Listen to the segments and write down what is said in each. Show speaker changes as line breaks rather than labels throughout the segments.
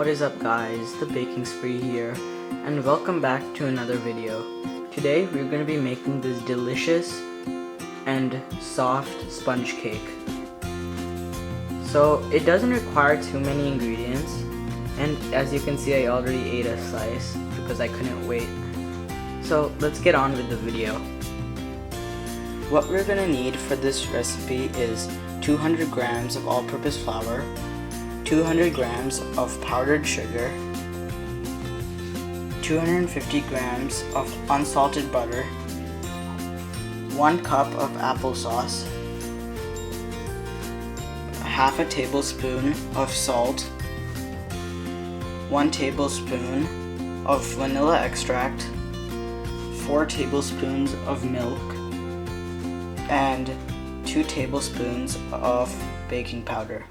What is up guys, the Baking Spree here, and welcome back to another video. Today we're going to be making this delicious and soft sponge cake. So it doesn't require too many ingredients, and as you can see I already ate a slice because I couldn't wait. So let's get on with the video. What we're going to need for this recipe is 200 grams of all-purpose flour, 200 grams of powdered sugar, 250 grams of unsalted butter, 1 cup of applesauce, half a tablespoon of salt, 1 tablespoon of vanilla extract, 4 tablespoons of milk, and 2 tablespoons of baking powder.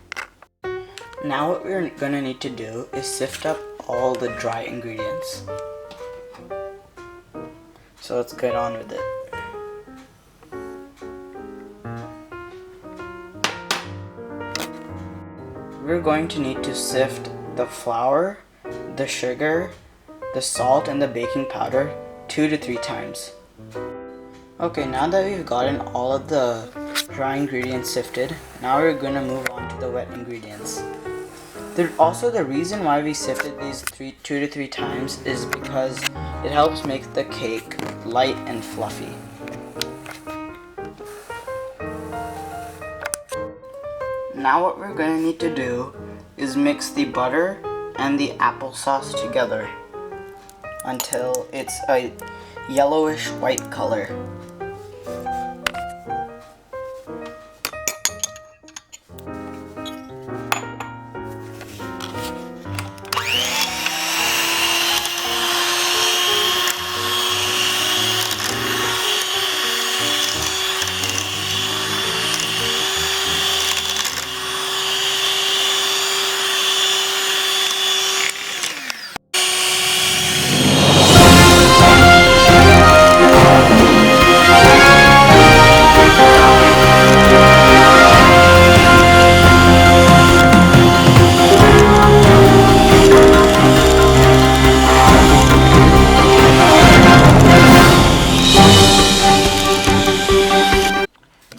Now what we're going to need to do is sift up all the dry ingredients. So let's get on with it. We're going to need to sift the flour, the sugar, the salt, and the baking powder 2 to 3 times. Okay, now that we've gotten all of the dry ingredients sifted, now we're going to move on to the wet ingredients. Also, the reason why we sifted these 2 to 3 times is because it helps make the cake light and fluffy. Now what we're going to need to do is mix the butter and the applesauce together until it's a yellowish white color.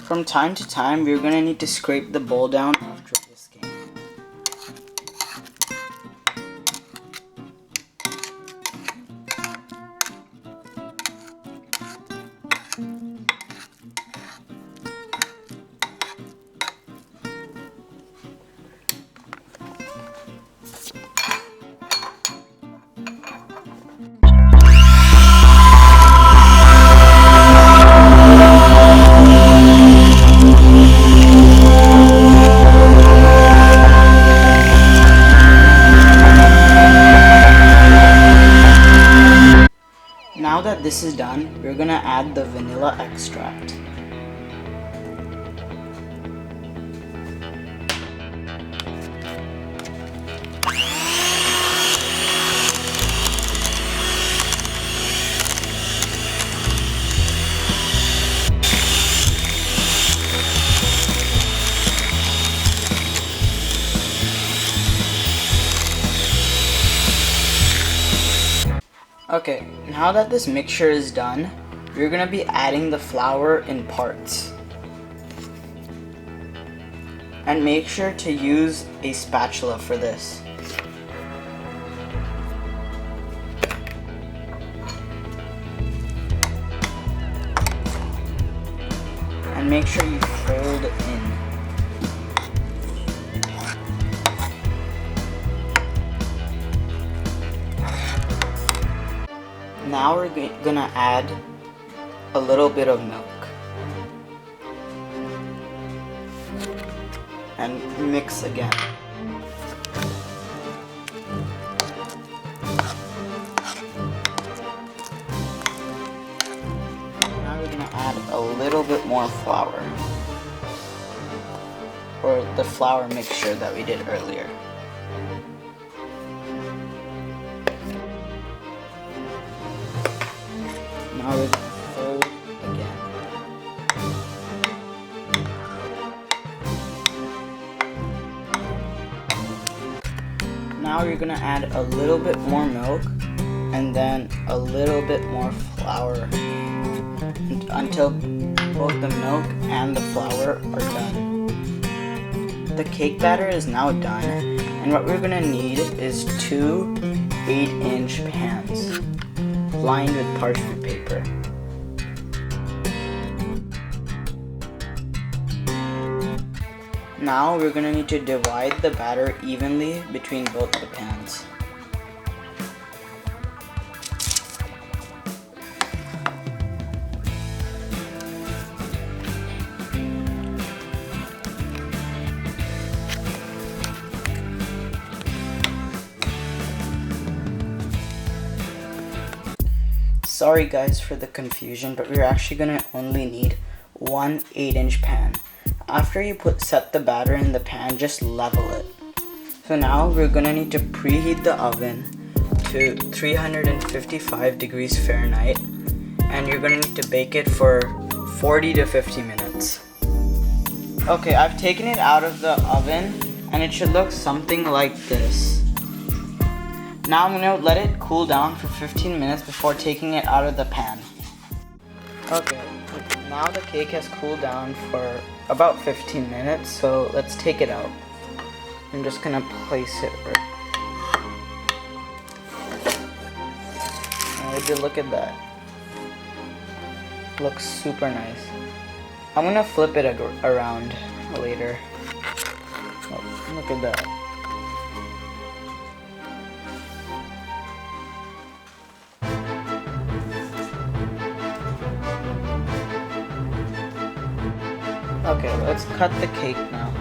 From time to time, we're going to need to scrape the bowl down after whisking. Now that this is done, we're gonna add the vanilla extract. Okay, now that this mixture is done, we're going to be adding the flour in parts. And make sure to use a spatula for this. And make sure you fold it in. Now we're gonna add a little bit of milk and mix again. Now we're gonna add a little bit more flour, or the flour mixture that we did earlier. Now we're going to fold again. Now now you're gonna add a little bit more milk and then a little bit more flour until both the milk and the flour are done. The cake batter is now done, and what we're gonna need is 2 8-inch pans lined with parchment paper. Now we're gonna need to divide the batter evenly between both the pans. Sorry guys for the confusion, but we're actually gonna only need 1 8-inch pan. After you set the batter in the pan, just level it. So now we're gonna need to preheat the oven to 355 degrees Fahrenheit, and you're gonna need to bake it for 40 to 50 minutes. Okay, I've taken it out of the oven and it should look something like this. Now I'm gonna let it cool down for 15 minutes before taking it out of the pan. Okay, now the cake has cooled down for about 15 minutes, so let's take it out. I'm just gonna place it right. Oh, would you look at that? Looks super nice. I'm gonna flip it around later. Oh, look at that. Okay, let's cut the cake now.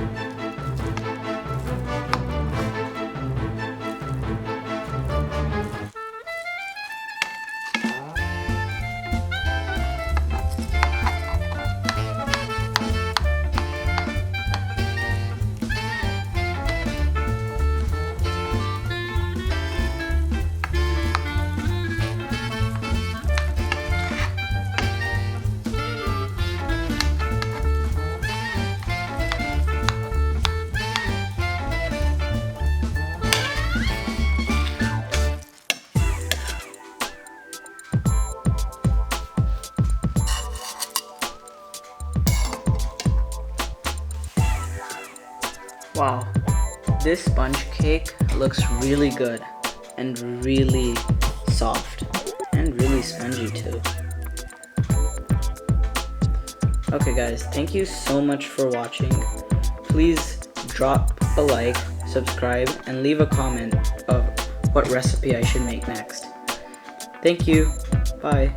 Wow, this sponge cake looks really good and really soft and really spongy too. Okay guys, thank you so much for watching. Please drop a like, subscribe, and leave a comment of what recipe I should make next. Thank you. Bye.